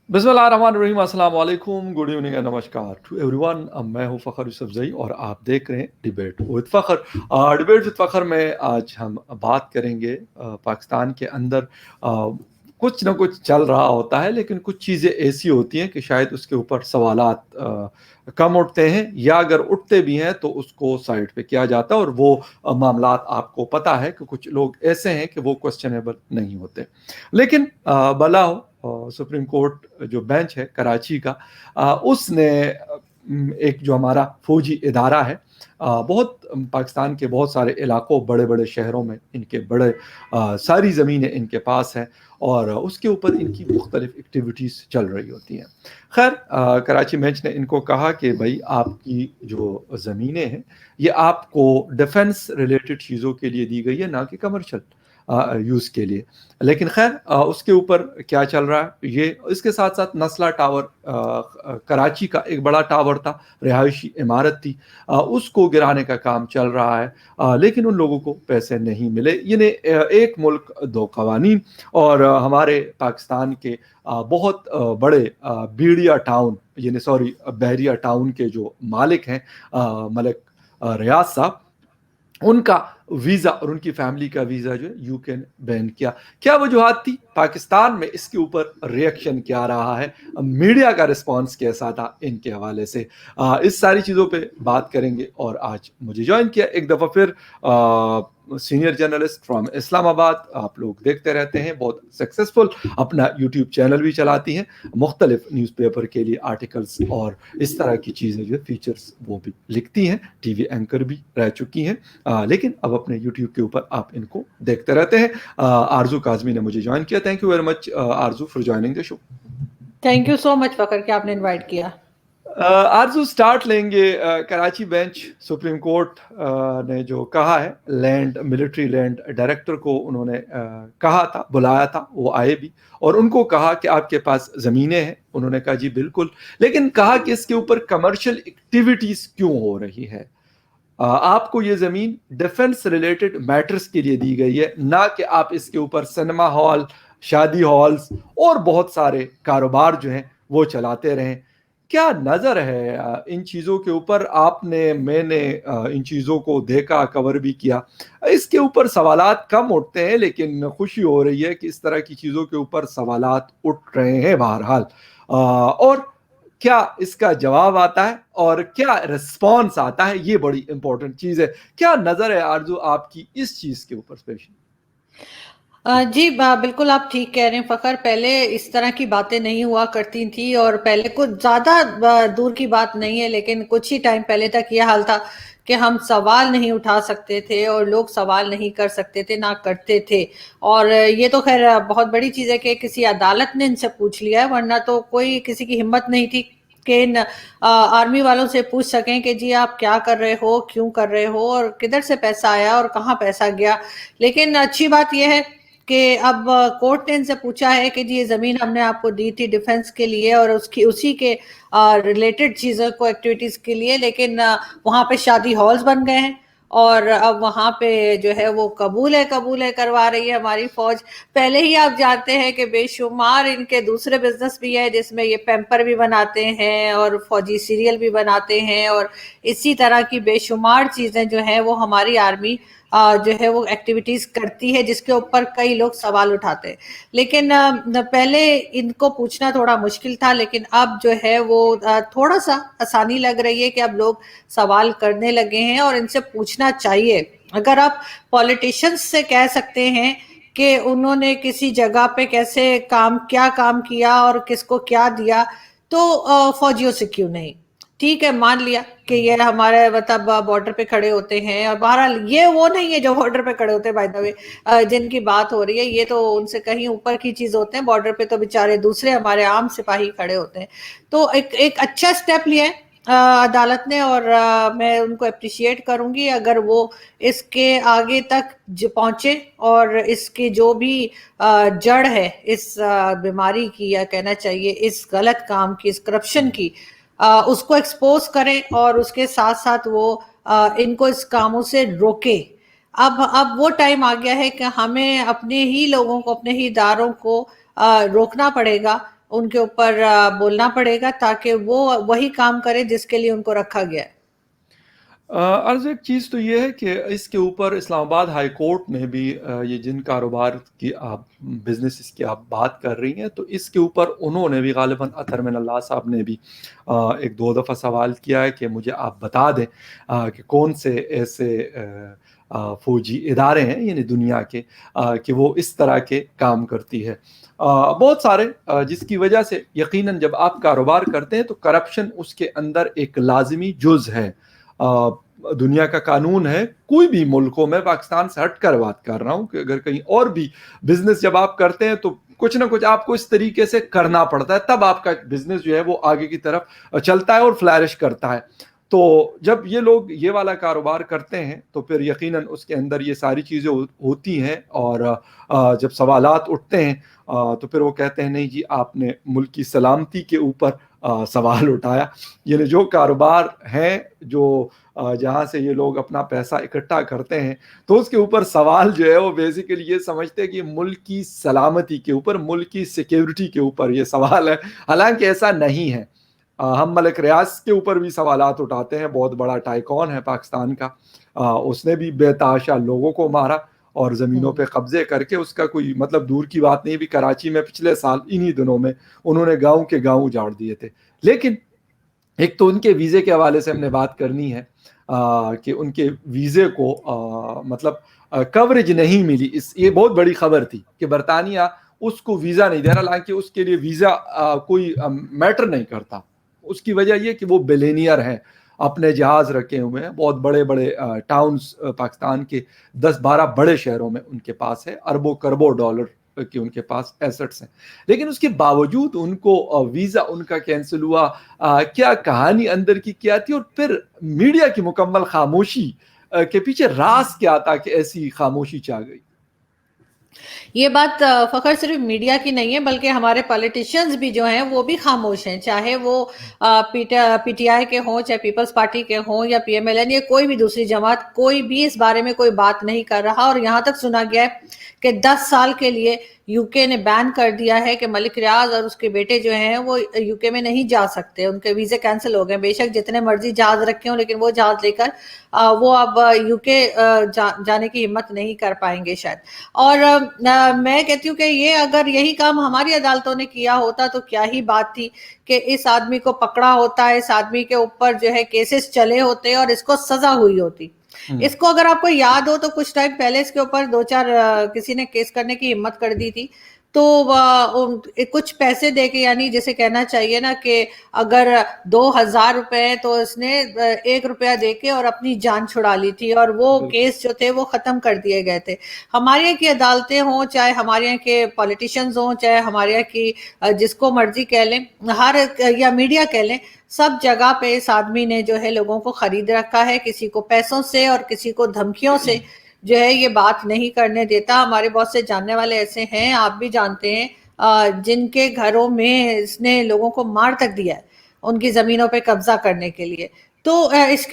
बिस्मिल्लाहिर्रहमानिर्रहीम, अस्सलाम वालेकुम, गुड इवनिंग एंड नमस्कार टू एवरीवन। मैं हूं फ़खर यूसुफजई और आप देख रहे हैं debate with Fakhar. Debate with Fakhar में आज हम बात करेंगे पाकिस्तान के अंदर कुछ ना कुछ चल रहा होता है, लेकिन कुछ चीज़ें ऐसी होती हैं कि शायद उसके ऊपर सवालात कम उठते हैं, या अगर उठते भी हैं तो उसको साइड पे किया जाता है। और वो मामलात आपको पता है कि कुछ लोग ऐसे हैं कि वो क्वेश्चनेबल नहीं होते। लेकिन भला हो, सुप्रीम कोर्ट जो बेंच है कराची का, उसने एक जो हमारा फौजी इदारा है, बहुत पाकिस्तान के बहुत सारे इलाकों, बड़े बड़े शहरों में इनके बड़े सारी ज़मीनें इनके पास हैं, और उसके ऊपर इनकी मुख्तलिफ एक्टिविटीज़ चल रही होती हैं। खैर, कराची बेंच ने इनको कहा कि भाई आपकी जो ज़मीनें हैं ये आपको डिफेंस रिलेटेड चीज़ों के लिए दी गई है, ना कि कमर्शियल यूज़ के लिए। लेकिन खैर, उसके ऊपर क्या चल रहा है ये, इसके साथ साथ नस्ला टावर, कराची का एक बड़ा टावर था, रिहायशी इमारत थी, उसको गिराने का काम चल रहा है, लेकिन उन लोगों को पैसे नहीं मिले। एक मुल्क दो कवानीन। और हमारे पाकिस्तान के बहुत बड़े बीड़िया टाउन, यानी सॉरी बहरिया टाउन के जो मालिक हैं, मलिक रियाज साहब, उनका वीज़ा और उनकी फैमिली का वीज़ा जो है यूके ने बैन किया। क्या वजूहत थी? पाकिस्तान में इसके ऊपर रिएक्शन क्या रहा है, मीडिया का रिस्पांस कैसा था इनके हवाले से, इस सारी चीज़ों पे बात करेंगे। और आज मुझे ज्वाइन किया एक दफ़ा फिर सीनियर जर्नलिस्ट फ्रॉम इस्लामाबाद, आप लोग देखते रहते हैं, बहुत सक्सेसफुल अपना यूट्यूब चैनल भी चलाती हैं, मुख्तलिफ न्यूज़पेपर के लिए आर्टिकल्स और इस तरह की चीज़ें जो फीचर्स वो भी लिखती हैं, टीवी एंकर भी रह चुकी हैं, लेकिन अब अपने यूट्यूब के ऊपर आप इनको देखते रहते हैं। आरजू काजमी ने मुझे ज्वाइन किया। Thank you very much Arzoo for joining the show. Thank you so much Fakhar कि आपने इनवाइट किया। आरजू स्टार्ट लेंगे। कराची बेंच, सुप्रीम कोर्ट ने जो कहा है, लैंड मिलिट्री लैंड डायरेक्टर को उन्होंने कहा था, बुलाया था, वो आए भी, और उनको कहा कि आपके पास ज़मीनें हैं। उन्होंने कहा जी बिल्कुल, लेकिन कहा कि इसके ऊपर कमर्शियल एक्टिविटीज़ क्यों हो रही है। आपको ये ज़मीन डिफेंस रिलेटेड मैटर्स के लिए दी गई है, ना कि आप इसके ऊपर सिनेमा हॉल, शादी हॉल्स और बहुत सारे कारोबार जो हैं वो चलाते रहें। क्या नज़र है इन चीज़ों के ऊपर? मैंने इन चीज़ों को देखा, कवर भी किया। इसके ऊपर सवालात कम उठते हैं, लेकिन खुशी हो रही है कि इस तरह की चीज़ों के ऊपर सवालात उठ रहे हैं बहरहाल। और क्या इसका जवाब आता है और क्या रिस्पॉन्स आता है, ये बड़ी इंपॉर्टेंट चीज़ है। क्या नज़र है आरजू आपकी इस चीज़ के ऊपर स्पेशली? जी बिल्कुल आप ठीक कह रहे हैं फकर। पहले इस तरह की बातें नहीं हुआ करती थी, और पहले कुछ ज़्यादा दूर की बात नहीं है, लेकिन कुछ ही टाइम पहले तक ये हाल था कि हम सवाल नहीं उठा सकते थे और लोग सवाल नहीं कर सकते थे, ना करते थे। और ये तो खैर बहुत बड़ी चीज़ है कि किसी अदालत ने इनसे पूछ लिया है, वरना तो कोई किसी की हिम्मत नहीं थी कि इन आर्मी वालों से पूछ सकें कि जी आप क्या कर रहे हो, क्यों कर रहे हो, और किधर से पैसा आया और कहाँ पैसा गया। लेकिन अच्छी बात यह है कि अब कोर्ट ने इनसे पूछा है कि जी ये ज़मीन हमने आपको दी थी डिफेंस के लिए और उसी के रिलेटेड चीज़ों को, एक्टिविटीज़ के लिए, लेकिन वहाँ पे शादी हॉल्स बन गए हैं और अब वहाँ पे जो है वो कबूल है करवा रही है हमारी फौज। पहले ही आप जानते हैं कि बेशुमार इनके दूसरे बिजनेस भी है, जिसमें ये पैम्पर भी बनाते हैं और फौजी सीरियल भी बनाते हैं, और इसी तरह की बेशुमार चीज़ें जो हैं वो हमारी आर्मी जो है वो एक्टिविटीज करती है, जिसके ऊपर कई लोग सवाल उठाते हैं। लेकिन पहले इनको पूछना थोड़ा मुश्किल था, लेकिन अब जो है वो थोड़ा सा आसानी लग रही है कि अब लोग सवाल करने लगे हैं और इनसे पूछना चाहिए। अगर आप पॉलिटिशियंस से कह सकते हैं कि उन्होंने किसी जगह पे कैसे क्या काम किया और किसको क्या दिया, तो फौजियों से क्यों नहीं? ठीक है, मान लिया कि ये हमारे मतलब बॉर्डर पे खड़े होते हैं, और बहरहाल ये वो नहीं है जो बॉर्डर पे खड़े होते हैं, बाय द वे जिनकी बात हो रही है, ये तो उनसे कहीं ऊपर की चीज होते हैं। बॉर्डर पे तो बेचारे दूसरे हमारे आम सिपाही खड़े होते हैं। तो एक अच्छा स्टेप लिया है अदालत ने, और मैं उनको अप्रिशिएट करूंगी अगर वो इसके आगे तक पहुंचे और इसकी जो भी जड़ है इस बीमारी की, या कहना चाहिए इस गलत काम की, इस करप्शन की, उसको एक्सपोज करें, और उसके साथ साथ वो इनको इस कामों से रोके। अब वो टाइम आ गया है कि हमें अपने ही लोगों को, अपने ही इदारों को रोकना पड़ेगा, ان کے اوپر بولنا پڑے گا تاکہ وہ وہی کام کرے جس کے لیے ان کو رکھا گیا ہے۔ عرض ایک چیز تو یہ ہے کہ اس کے اوپر اسلام آباد ہائی کورٹ نے بھی یہ جن کاروبار کی آپ بزنس کی آپ بات کر رہی ہیں، تو اس کے اوپر انہوں نے بھی غالباً اطہر من اللہ صاحب نے بھی ایک دو دفعہ سوال کیا ہے کہ مجھے آپ بتا دیں کہ کون سے ایسے فوجی ادارے ہیں یعنی دنیا کے کہ وہ اس طرح کے کام کرتی ہے۔ بہت سارے جس کی وجہ سے یقیناً جب آپ کاروبار کرتے ہیں تو کرپشن اس کے اندر ایک لازمی جز ہے۔ دنیا کا قانون ہے، کوئی بھی ملکوں میں، پاکستان سے ہٹ کر بات کر رہا ہوں کہ اگر کہیں اور بھی بزنس جب آپ کرتے ہیں تو کچھ نہ کچھ آپ کو اس طریقے سے کرنا پڑتا ہے، تب آپ کا بزنس جو ہے وہ آگے کی طرف چلتا ہے اور فلارش کرتا ہے۔ تو جب یہ لوگ یہ والا کاروبار کرتے ہیں تو پھر یقیناً اس کے اندر یہ ساری چیزیں ہوتی ہیں، اور جب سوالات اٹھتے ہیں تو پھر وہ کہتے ہیں نہیں جی آپ نے ملک کی سلامتی کے اوپر سوال اٹھایا۔ یعنی جو کاروبار ہیں جو جہاں سے یہ لوگ اپنا پیسہ اکٹھا کرتے ہیں تو اس کے اوپر سوال جو ہے وہ بیسیکلی یہ سمجھتے ہیں کہ ملک کی سلامتی کے اوپر، ملک کی سیکیورٹی کے اوپر یہ سوال ہے، حالانکہ ایسا نہیں ہے۔ ہم ملک ریاض کے اوپر بھی سوالات اٹھاتے ہیں، بہت بڑا ٹائکون ہے پاکستان کا، اس نے بھی بے تحاشا لوگوں کو مارا اور زمینوں پہ قبضے کر کے، اس کا کوئی مطلب دور کی بات نہیں بھی، کراچی میں پچھلے سال انہی دنوں میں انہوں نے گاؤں کے گاؤں اجاڑ دیے تھے۔ لیکن ایک تو ان کے ویزے کے حوالے سے ہم نے بات کرنی ہے کہ ان کے ویزے کو مطلب کوریج نہیں ملی، یہ بہت بڑی خبر تھی کہ برطانیہ اس کو ویزا نہیں دے رہا، حالانکہ اس کے لیے ویزا کوئی میٹر نہیں کرتا۔ اس کی وجہ یہ کہ وہ بلینئر ہیں، اپنے جہاز رکھے ہوئے ہیں، بہت بڑے بڑے ٹاؤنز پاکستان کے 10-12 بڑے شہروں میں ان کے پاس ہے، اربوں کربوں ڈالر کہ ان کے پاس ایسٹس ہیں، لیکن اس کے باوجود ان کو ویزا ان کا کینسل ہوا۔ کیا کہانی اندر کی کیا تھی، اور پھر میڈیا کی مکمل خاموشی کے پیچھے راز کیا تھا کہ ایسی خاموشی چاہ گئی؟ یہ بات فخر صرف میڈیا کی نہیں ہے بلکہ ہمارے پالیٹیشینز بھی جو ہیں وہ بھی خاموش ہیں، چاہے وہ پی ٹی آئی کے ہوں، چاہے پیپلز پارٹی کے ہوں، یا پی ایم ایل این، یا کوئی بھی دوسری جماعت، کوئی بھی اس بارے میں کوئی بات نہیں کر رہا۔ اور یہاں تک سنا گیا ہے کہ 10 سال کے لیے یو کے نے بین کر دیا ہے کہ ملک ریاض اور اس کے بیٹے جو ہیں وہ یو کے میں نہیں جا سکتے، ان کے ویزے کینسل ہو گئے۔ بے شک جتنے مرضی جہاز رکھے ہوں، لیکن وہ جہاز لے کر وہ اب یو کے جانے کی ہمت نہیں کر پائیں گے شاید۔ اور میں کہتی ہوں کہ یہ اگر یہی کام ہماری عدالتوں نے کیا ہوتا تو کیا ہی بات تھی کہ اس آدمی کو پکڑا ہوتا، اس آدمی کے اوپر جو ہے کیسز چلے ہوتے اور اس کو سزا ہوئی ہوتی۔ اس کو اگر آپ کو یاد ہو تو کچھ ٹائم پہلے اس کے اوپر 2-4 کسی نے کیس کرنے کی ہمت کر دی تھی، تو کچھ پیسے دے کے، یعنی جیسے کہنا چاہیے نا کہ اگر 2,000 روپے تو اس نے 1 روپیہ دے کے اور اپنی جان چھڑا لی تھی، اور وہ کیس جو تھے وہ ختم کر دیے گئے تھے۔ ہمارے یہاں کی عدالتیں ہوں، چاہے ہمارے یہاں کے پولیٹیشنز ہوں، چاہے ہمارے یہاں کی جس کو مرضی کہہ لیں، یا میڈیا کہہ لیں، سب جگہ پہ اس آدمی نے جو ہے لوگوں کو خرید رکھا ہے، کسی کو پیسوں سے اور کسی کو دھمکیوں سے جو ہے یہ بات نہیں کرنے دیتا۔ ہمارے بہت سے جاننے والے ایسے ہیں، آپ بھی جانتے ہیں، جن کے گھروں میں اس نے لوگوں کو مار تک دیا ہے ان کی زمینوں پہ قبضہ کرنے کے لیے۔ تو اس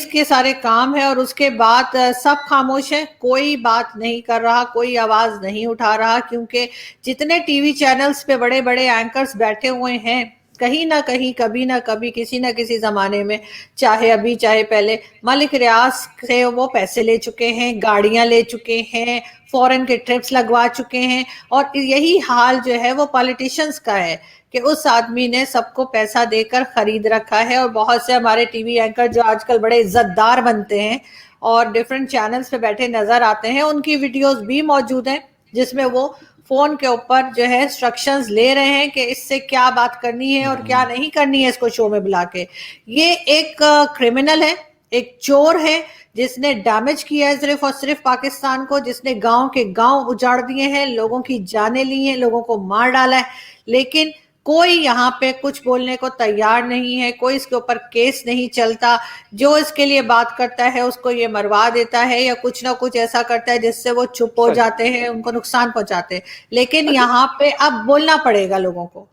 کے سارے کام ہے، اور اس کے بعد سب خاموش ہیں، کوئی بات نہیں کر رہا، کوئی آواز نہیں اٹھا رہا، کیونکہ جتنے ٹی وی چینلز پہ بڑے بڑے اینکرز بیٹھے ہوئے ہیں، کہیں نہ کہیں، کبھی نہ کبھی، کسی نہ کسی زمانے میں، چاہے ابھی چاہے پہلے، ملک ریاض سے وہ پیسے لے چکے ہیں، گاڑیاں لے چکے ہیں، فورن کے ٹرپس لگوا چکے ہیں، اور یہی حال جو ہے وہ پالیٹیشنز کا ہے کہ اس آدمی نے سب کو پیسہ دے کر خرید رکھا ہے۔ اور بہت سے ہمارے ٹی وی اینکر جو آج کل بڑے عزت دار بنتے ہیں اور ڈیفرنٹ چینلز پہ بیٹھے نظر آتے ہیں، ان کی ویڈیوز بھی موجود ہیں جس میں وہ فون کے اوپر جو ہے انسٹرکشنز لے رہے ہیں کہ اس سے کیا بات کرنی ہے اور کیا نہیں کرنی ہے اس کو شو میں بلا کے۔ یہ ایک کرمنل ہے، ایک چور ہے، جس نے ڈیمیج کیا ہے صرف اور صرف پاکستان کو، جس نے گاؤں کے گاؤں اجاڑ دیے ہیں، لوگوں کی جانیں لی ہیں، لوگوں کو مار ڈالا ہے، لیکن کوئی یہاں پہ کچھ بولنے کو تیار نہیں ہے، کوئی اس کے اوپر کیس نہیں چلتا۔ جو اس کے لیے بات کرتا ہے اس کو یہ مروا دیتا ہے یا کچھ نہ کچھ ایسا کرتا ہے جس سے وہ چپ ہو جاتے ہیں، ان کو نقصان پہنچاتے ہیں، لیکن یہاں پہ اب بولنا پڑے گا لوگوں کو۔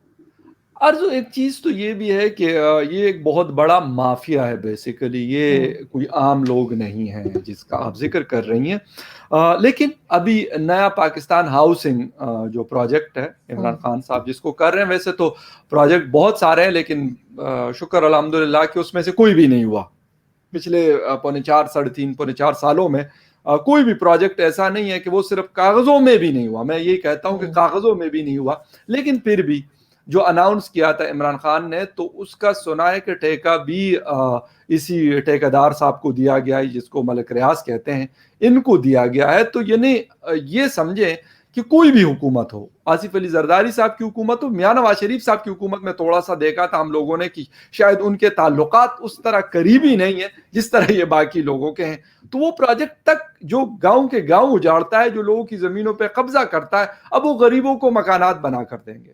ارزو ایک چیز تو یہ بھی ہے کہ یہ ایک بہت بڑا مافیا ہے بیسیکلی، یہ کوئی عام لوگ نہیں ہیں جس کا آپ ذکر کر رہی ہیں۔ लेकिन अभी नया पाकिस्तान हाउसिंग जो प्रोजेक्ट है इमरान खान साहब जिसको कर रहे हैं, वैसे तो प्रोजेक्ट बहुत सारे हैं, लेकिन शुक्र अल्हम्दुलिल्लाह कि उसमें से कोई भी नहीं हुआ पिछले पौने 4 साढ़े 3 पौने 4 सालों में। कोई भी प्रोजेक्ट ऐसा नहीं है कि वो सिर्फ कागजों में भी नहीं हुआ, मैं यही कहता हूँ कि कागजों में भी नहीं हुआ, लेकिन फिर भी जो अनाउंस किया था इमरान खान ने, तो उसका सुनाए कि ठेका भी इसी ठेकेदार साहब को दिया गया है जिसको मलिक रियाज कहते हैं, इनको दिया गया है। तो यानी ये समझें कि कोई भी हुकूमत हो, आसिफ अली जरदारी साहब की हुकूमत हो, मियां नवाज शरीफ साहब की हुकूमत में थोड़ा सा देखा था हम लोगों ने कि शायद उनके ताल्लुकात उस तरह करीबी नहीं है जिस तरह ये बाकी लोगों के हैं। तो वो प्रोजेक्ट तक जो गांव के गांव उजाड़ता है, जो लोगों की जमीनों पे कब्जा करता है, अब वो गरीबों को मकानात बना कर देंगे।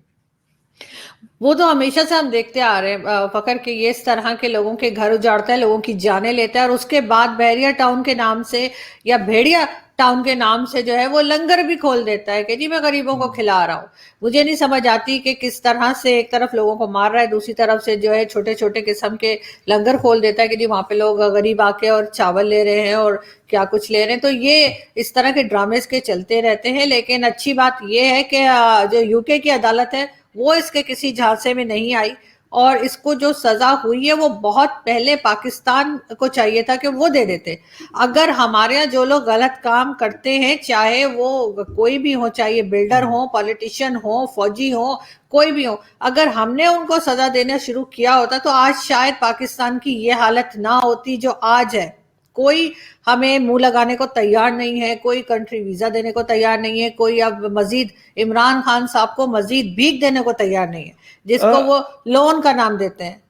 वो तो हमेशा से हम देखते आ रहे हैं फकर के ये इस तरह के लोगों के घर उजाड़ता है, लोगों की जानें लेता है, और उसके बाद बहरिया टाउन के नाम से या भेड़िया टाउन के नाम से जो है वो लंगर भी खोल देता है कि जी मैं गरीबों को खिला रहा हूँ। मुझे नहीं समझ आती कि किस तरह से एक तरफ लोगों को मार रहा है, दूसरी तरफ से जो है छोटे छोटे किस्म के लंगर खोल देता है कि जी वहां पे लोग गरीब आके और चावल ले रहे हैं और क्या कुछ ले रहे हैं। तो ये इस तरह के ड्रामेस के चलते रहते हैं। लेकिन अच्छी बात ये है कि जो यूके की अदालत है वो इसके किसी झांसे में नहीं आई, और इसको जो सजा हुई है वो बहुत पहले पाकिस्तान को चाहिए था कि वो दे देते। अगर हमारे यहाँ जो लोग गलत काम करते हैं, चाहे वो कोई भी हो, चाहे बिल्डर हो, पॉलिटिशियन हो, फौजी हो, कोई भी हो, अगर हमने उनको सजा देना शुरू किया होता तो आज शायद पाकिस्तान की ये हालत ना होती जो आज है। कोई हमें मुंह लगाने को तैयार नहीं है, कोई कंट्री वीजा देने को तैयार नहीं है, कोई अब मजीद इमरान खान साहब को मजीद भीख देने को तैयार नहीं है, जिसको वो लोन का नाम देते हैं।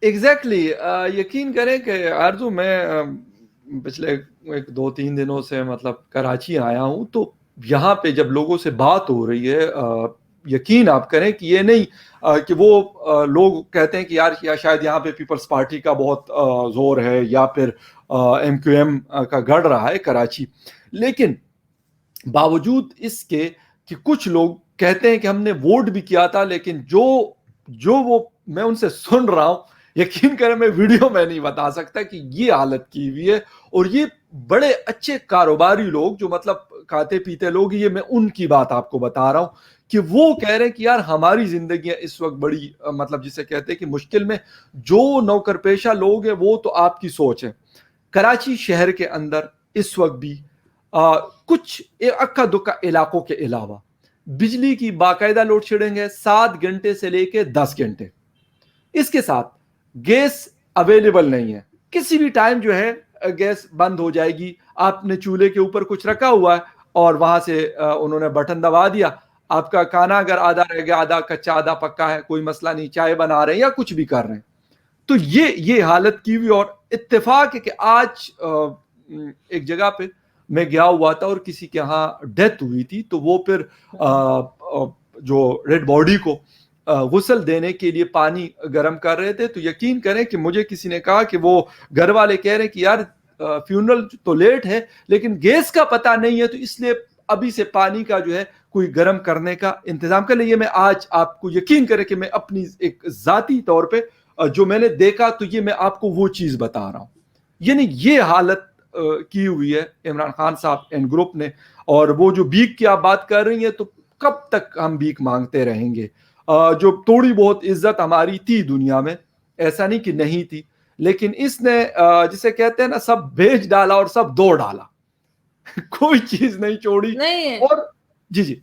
एग्जैक्टली यकीन करें कि आरजू मैं पिछले 1-2-3 दिनों से मतलब कराची आया हूँ, तो यहाँ पे जब लोगों से बात हो रही है, यकीन आप करें कि ये नहीं कि वो लोग कहते हैं कि यार या शायद यहाँ पे पीपल्स पार्टी का बहुत जोर है या फिर MQM का गढ़ रहा है कराची, लेकिन बावजूद इसके कि कुछ लोग कहते हैं कि हमने वोट भी किया था, लेकिन जो जो वो मैं उनसे सुन रहा हूं, यकीन करें मैं वीडियो में नहीं बता सकता कि ये हालत की हुई है। और ये बड़े अच्छे कारोबारी लोग जो मतलब खाते पीते लोग, ये मैं उनकी बात आपको बता रहा हूं कि वो कह रहे हैं कि यार हमारी जिंदगियां इस वक्त बड़ी मतलब जिसे कहते हैं कि मुश्किल में। जो नौकर पेशा लोग हैं वो तो आपकी सोच है, कराची शहर के अंदर इस वक्त भी कुछ अक्का दुक्का इलाकों के अलावा बिजली की बाकायदा लोड शेडिंग है 7 घंटे से लेके 10 घंटे। इसके साथ गैस अवेलेबल नहीं है, किसी भी टाइम जो है गैस बंद हो जाएगी। आपने चूल्हे के ऊपर कुछ रखा हुआ है और वहां से उन्होंने बटन दबा दिया, आपका खाना अगर आधा रह गया, आधा कच्चा आधा पक्का है, कोई मसला नहीं, चाय बना रहे हैं या कुछ भी कर रहे हैं। तो ये हालत की हुई। और इत्तेफाक है कि आज एक जगह पे मैं गया हुआ था और किसी के यहाँ डेथ हुई थी, तो वो फिर जो डेड बॉडी को गुस्ल देने के लिए पानी गर्म कर रहे थे। तो यकीन करें कि मुझे किसी ने कहा कि वो घर वाले कह रहे हैं कि यार फ्यूनरल तो लेट है लेकिन गैस का पता नहीं है, तो इसलिए अभी से पानी का जो है कोई गर्म करने का इंतजाम कर लिए। मैं आज आपको यकीन करें कि मैं अपनी एक जाती तौर पे जो मैंने देखा, तो ये मैं आपको वो चीज बता रहा हूं। यानी ये हालत की हुई है इमरान खान साहब एंड ग्रुप ने। और वो जो भीख की आप बात कर रही है, तो कब तक हम भीख मांगते रहेंगे? जो थोड़ी बहुत इज्जत हमारी थी दुनिया में, ऐसा नहीं कि नहीं थी, लेकिन इसने जिसे कहते हैं ना, सब भेज डाला और सब दो डाला कोई चीज नहीं छोड़ी। नहीं और जी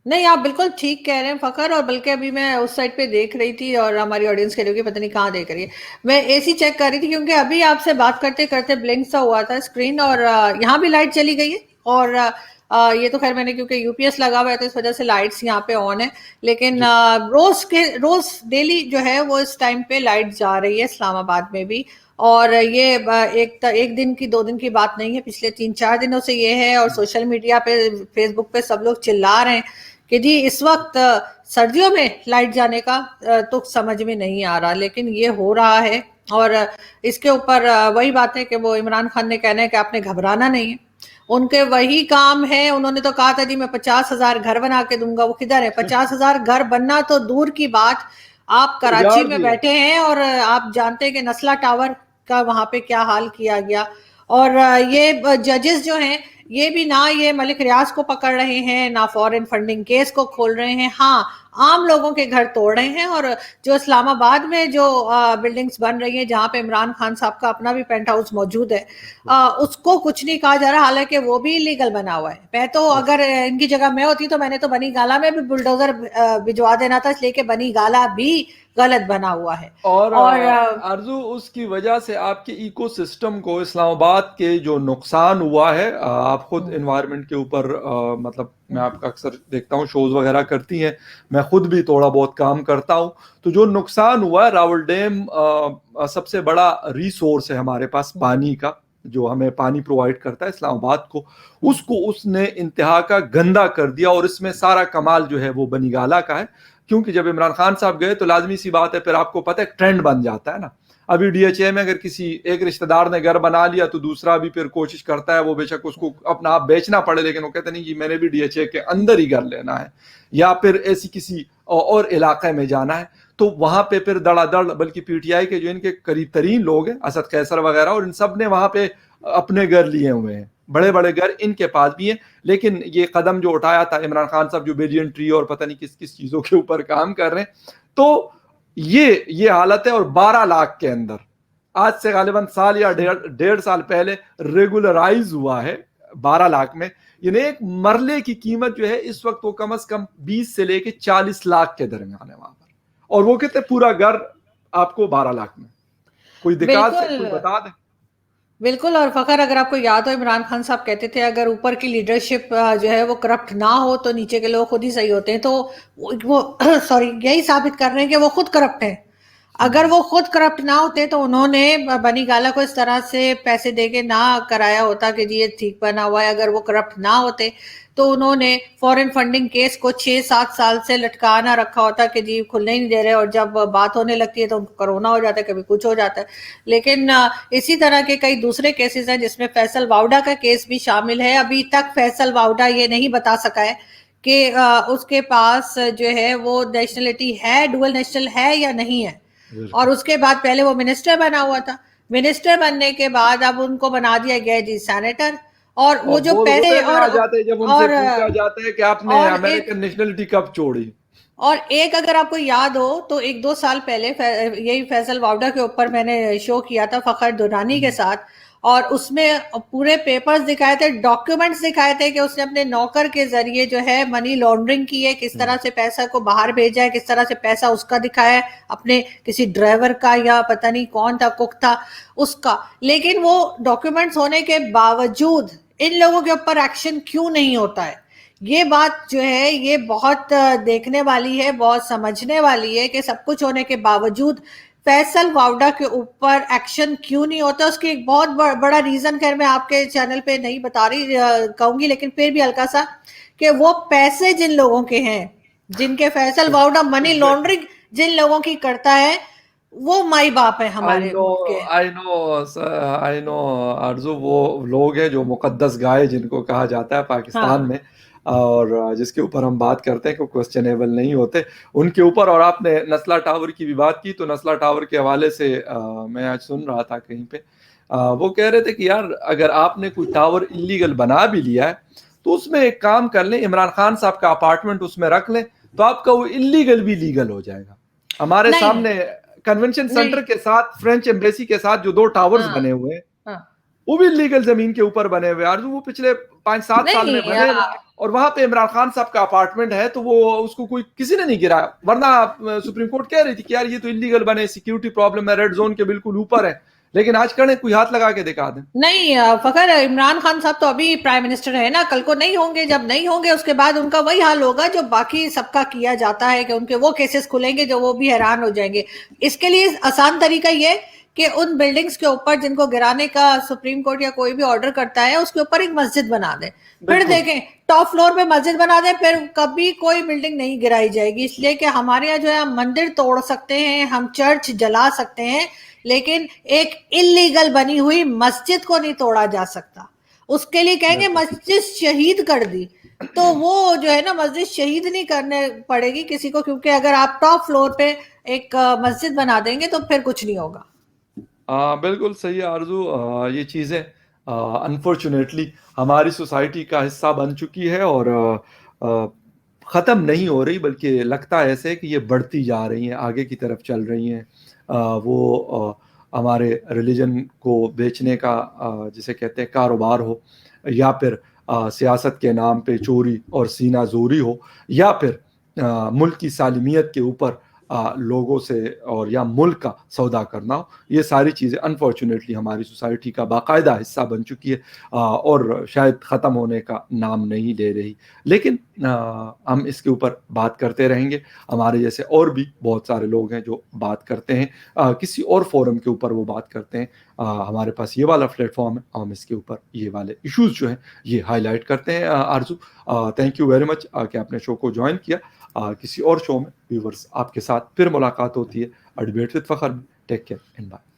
नहीं, आप बिल्कुल ठीक कह रहे हैं फखर। और बल्कि अभी मैं उस साइड पे देख रही थी और हमारी ऑडियंस कह रही होगी पता नहीं कहाँ देख रही है, मैं एसी चेक कर रही थी क्योंकि अभी आपसे बात करते करते ब्लिंक सा हुआ था स्क्रीन, और यहाँ भी लाइट चली गई है। और ये तो खैर मैंने क्योंकि यूपीएस लगा हुआ है तो इस वजह से लाइट्स यहाँ पे ऑन है, लेकिन रोज डेली जो है वो इस टाइम पे लाइट जा रही है इस्लामाबाद में भी। और ये एक दिन की 2 दिन की बात नहीं है, पिछले 3-4 दिनों से ये है। और सोशल मीडिया पे फेसबुक पे सब लोग चिल्ला रहे हैं कि जी इस वक्त सर्दियों में लाइट जाने का तो समझ में नहीं आ रहा, लेकिन ये हो रहा है। और इसके ऊपर वही बात है कि वो इमरान खान ने कहना है कि आपने घबराना नहीं है, उनके वही काम है। उन्होंने तो कहा था जी मैं 50,000 घर बना के दूंगा, वो किधर है? 50,000 घर बनना तो दूर की बात, आप कराची में बैठे हैं और आप जानते हैं कि नस्ला टावर का वहां पे क्या हाल किया गया। और ये जजेस जो हैं یہ بھی نہ یہ ملک ریاض کو پکڑ رہے ہیں، نہ فورن فنڈنگ کیس کو کھول رہے ہیں، ہاں عام لوگوں کے گھر توڑ رہے ہیں. اور جو اسلام آباد میں جو بلڈنگز بن رہی ہیں جہاں پہ عمران خان صاحب کا اپنا بھی پینٹ ہاؤس موجود ہے، اس کو کچھ نہیں کہا جا رہا، حالانکہ وہ بھی لیگل بنا ہوا ہے. میں تو اگر ان کی جگہ میں ہوتی تو میں نے تو بنی گالا میں بھی بلڈوزر بھجوا دینا تھا، اس لیے کہ بنی گالا بھی غلط بنا ہوا ہے. اور اور آرزو اس کی وجہ سے آپ کے ایکو سسٹم کو اسلام آباد کے جو نقصان ہوا ہے، آپ خود انوائرمنٹ کے اوپر مطلب میں آپ کا اکثر دیکھتا ہوں شوز وغیرہ کرتی ہیں، میں خود بھی تھوڑا بہت کام کرتا ہوں، تو جو نقصان ہوا ہے، راول ڈیم سب سے بڑا ریسورس ہے ہمارے پاس پانی کا، جو ہمیں پانی پرووائڈ کرتا ہے اسلام آباد کو اس نے انتہا کا گندا کر دیا، اور اس میں سارا کمال جو ہے وہ بنی گالا کا ہے. کیونکہ جب عمران خان صاحب گئے تو لازمی سی بات ہے، پھر آپ کو پتہ ہے ٹرینڈ بن جاتا ہے نا. ابھی ڈی ایچ اے میں اگر کسی ایک رشتہ دار نے گھر بنا لیا تو دوسرا بھی پھر کوشش کرتا ہے، وہ بے شک اس کو اپنا آپ بیچنا پڑے لیکن وہ کہتے نہیں جی میں نے بھی ڈی ایچ اے کے اندر ہی گھر لینا ہے، یا پھر ایسی کسی اور علاقے میں جانا ہے. تو وہاں پہ پھر دڑا دڑ، بلکہ پی ٹی آئی کے جو ان کے قریب ترین لوگ ہیں اسد قیصر وغیرہ، اور ان سب نے وہاں پہ اپنے گھر لیے ہوئے ہیں، بڑے بڑے گھر ان کے پاس بھی ہیں. لیکن یہ قدم جو اٹھایا تھا عمران خان صاحب، جو بلین ٹری اور پتہ نہیں کس کس چیزوں کے اوپر کام کر رہے ہیں، تو یہ حالت ہے. اور 12 لاکھ کے اندر آج سے غالباً سال یا 1.5 سال پہلے ریگولرائز ہوا ہے 12 لاکھ میں. یعنی ایک مرلے کی قیمت جو ہے اس وقت وہ کم از کم 20 سے لے کے 40 لاکھ کے درمیان ہے وہاں پر، اور وہ کہتے پورا گھر آپ کو 12 لاکھ میں. کوئی دکات سے کوئی بتا دیں. بالکل. اور فخر اگر آپ کو یاد ہو عمران خان صاحب کہتے تھے اگر اوپر کی لیڈرشپ جو ہے وہ کرپٹ نہ ہو تو نیچے کے لوگ خود ہی صحیح ہوتے ہیں. تو وہ سوری یہی ثابت کر رہے ہیں کہ وہ خود کرپٹ ہیں. اگر وہ خود کرپٹ نہ ہوتے تو انہوں نے بنی گالا کو اس طرح سے پیسے دے کے نہ کرایا ہوتا کہ جی یہ ٹھیک بنا ہوا ہے. اگر وہ کرپٹ نہ ہوتے تو انہوں نے فورن فنڈنگ کیس کو 6-7 سال سے لٹکا نہ رکھا ہوتا کہ جی کھلنے ہی نہیں دے رہے، اور جب بات ہونے لگتی ہے تو کرونا ہو جاتا ہے، کبھی کچھ ہو جاتا ہے. لیکن اسی طرح کے کئی دوسرے کیسز ہیں جس میں فیصل واؤڈا کا کیس بھی شامل ہے. ابھی تک فیصل واؤڈا یہ نہیں بتا سکا ہے کہ اس کے پاس جو ہے وہ نیشنلٹی ہے، ڈوئل نیشنل ہے یا نہیں ہے. اور اس کے بعد پہلے وہ منسٹر بنا ہوا تھا، منسٹر بننے کے بعد اب ان کو بنا دیا گیا جی سینیٹر. اور وہ جو بول پیسے میں آ جاتے ہیں جب ان سے پوچھا جاتا ہے کہ آپ نے اور امریکن نیشنلٹی کب چھوڑی. اور ایک اگر آپ کو یاد ہو تو 1-2 سال پہلے یہی فیصل واؤڈا کے اوپر میں نے شو کیا تھا فخر دورانی کے ساتھ، اور اس میں پورے پیپرز دکھائے تھے، ڈاکیومنٹس دکھائے تھے کہ اس نے اپنے نوکر کے ذریعے جو ہے منی لانڈرنگ کی ہے، کس طرح سے پیسہ کو باہر بھیجا ہے، کس طرح سے پیسہ اس کا دکھایا ہے، اپنے کسی ڈرائیور کا یا پتہ نہیں کون تھا کک تھا اس کا. لیکن وہ ڈاکیومنٹس ہونے کے باوجود ان لوگوں کے اوپر ایکشن کیوں نہیں ہوتا ہے؟ یہ بات جو ہے یہ بہت دیکھنے والی ہے، بہت سمجھنے والی ہے کہ سب کچھ ہونے کے باوجود فیصل واؤڈا کے اوپر ایکشن کیوں نہیں ہوتا. اس کی ایک بہت بڑا ریزن خیر میں آپ کے چینل پہ نہیں بتا رہی کہوں گی، لیکن پھر بھی ہلکا سا کہ وہ پیسے جن لوگوں کے ہیں، جن کے فیصل واؤڈا منی لانڈرنگ جن لوگوں کی کرتا ہے، وہ مائی باپ ہے ہمارے ملک کے. آئی نو آرزو، وہ لوگ ہیں جو مقدس گائے جن کو کہا جاتا ہے پاکستان میں، اور جس کے اوپر ہم بات کرتے ہیں کہ کوسچنیبل نہیں ہوتے ان کے اوپر. اور آپ نے نسلا ٹاور کی بھی بات کی، تو نسلا ٹاور کے حوالے سے میں آج سن رہا تھا کہیں پہ، وہ کہہ رہے تھے کہ یار اگر آپ نے کوئی ٹاور انلیگل بنا بھی لیا ہے تو اس میں ایک کام کر لیں، عمران خان صاحب کا اپارٹمنٹ اس میں رکھ لیں تو آپ کا وہ انلیگل بھی لیگل ہو جائے گا. ہمارے سامنے کنونشن سینٹر کے ساتھ فرینچ ایمبیسی کے ساتھ جو 2 ٹاورز بنے ہوئے ہیں وہ بھی لیگل زمین کے اوپر بنے ہوئے ہیں، وہ پچھلے 5-7 سال میں بنے ہوئے، اور وہاں پہ عمران خان صاحب کا اپارٹمنٹ ہے تو وہ اس کو کوئی کسی نے نہیں گرایا. ورنہ سپریم کورٹ کہہ رہی تھی کہ یار یہ تو انلیگل بنے، سیکیورٹی پرابلم ہے، ریڈ زون کے بالکل اوپر ہے. لیکن آج کرنے کوئی ہاتھ لگا کے دکھا دیں. نہیں فخر، عمران خان صاحب تو ابھی پرائم منسٹر ہے نا، کل کو نہیں ہوں گے. جب نہیں ہوں گے اس کے بعد ان کا وہی حال ہوگا جو باقی سب کا کیا جاتا ہے کہ ان کے وہ کیسز کھلیں گے جو وہ بھی حیران ہو جائیں گے. اس کے لیے آسان طریقہ یہ کہ ان بلڈنگز کے اوپر جن کو گرانے کا سپریم کورٹ یا کوئی بھی آرڈر کرتا ہے اس کے اوپر ایک مسجد بنا دیں. پھر دیکھیں ٹاپ فلور پہ مسجد بنا دیں، پھر کبھی کوئی بلڈنگ نہیں گرائی جائے گی. اس لیے کہ ہمارے یہاں جو ہے ہم مندر توڑ سکتے ہیں، ہم چرچ جلا سکتے ہیں، لیکن ایک انلیگل بنی ہوئی مسجد کو نہیں توڑا جا سکتا. اس کے لیے کہیں گے مسجد شہید کر دی، تو وہ جو ہے نا مسجد شہید نہیں کرنے پڑے گی کسی کو، کیونکہ اگر آپ ٹاپ فلور پہ ایک مسجد بنا دیں گے تو پھر کچھ نہیں ہوگا. بالکل صحیح آرزو. یہ چیزیں अनफॉर्चुनेटली हमारी सोसाइटी का हिस्सा बन चुकी है और ख़त्म नहीं हो रही, बल्कि लगता है ऐसे कि ये बढ़ती जा रही हैं, आगे की तरफ चल रही हैं। हमारे रिलीजन को बेचने का जिसे कहते हैं कारोबार हो, या फिर सियासत के नाम पे चोरी और सीना जोरी हो, या फिर मुल्क की सालिमियत के ऊपर लोगों से और या मुल्क का सौदा करना हो, ये सारी चीज़ें अनफॉर्चुनेटली हमारी सोसाइटी का बाकायदा हिस्सा बन चुकी है और शायद ख़त्म होने का नाम नहीं ले रही। लेकिन हम इसके ऊपर बात करते रहेंगे। हमारे जैसे और भी बहुत सारे लोग हैं जो बात करते हैं, किसी और फोरम के ऊपर वो बात करते हैं। हमारे पास ये वाला प्लेटफॉर्म है, हम इसके ऊपर ये वाले इश्यूज जो हैं ये हाईलाइट करते हैं। आरजू, थैंक यू वेरी मच कि आपने शो को ज्वाइन किया। किसी और शो में व्यूवर्स आपके साथ फिर मुलाकात होती है डिबेट विद फखर में। Take care and bye.